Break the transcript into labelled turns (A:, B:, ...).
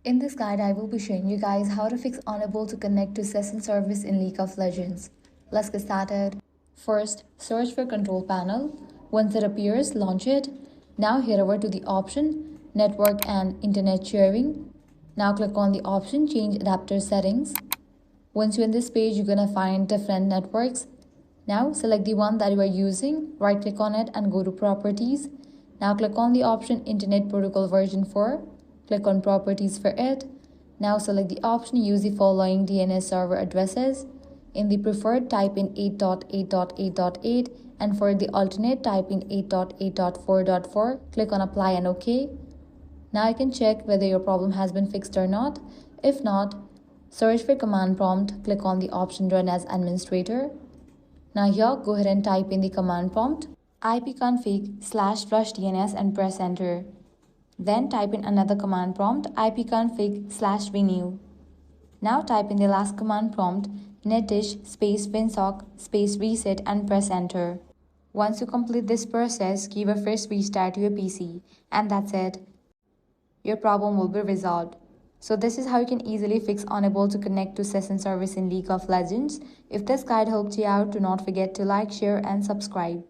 A: In this guide, I will be showing you guys how to fix unable to connect to session service in League of Legends. Let's get started. First, search for control panel. Once it appears, launch it. Now head over to the option Network and Internet Sharing. Now click on the option Change Adapter Settings. Once you're in this page, you're gonna find different networks. Now select the one that you are using, right click on it and go to Properties. Now click on the option Internet Protocol version 4. Click on Properties for it. Now select the option Use the following DNS server addresses. In the preferred, type in 8.8.8.8 and for the alternate, type in 8.8.4.4. Click on Apply and OK. Now you can check whether your problem has been fixed or not. If not, search for command prompt. Click on the option Run as Administrator. Now here, go ahead and type in the command prompt ipconfig/flushdns and press enter. Then type in another command prompt ipconfig/renew. Now type in the last command prompt netdish /winsock /reset and press enter. Once you complete this process, give a fresh restart to your PC and that's it. Your problem will be resolved. So this is how you can easily fix unable to connect to session service in League of Legends. If this guide helped you out, do not forget to like, share and subscribe.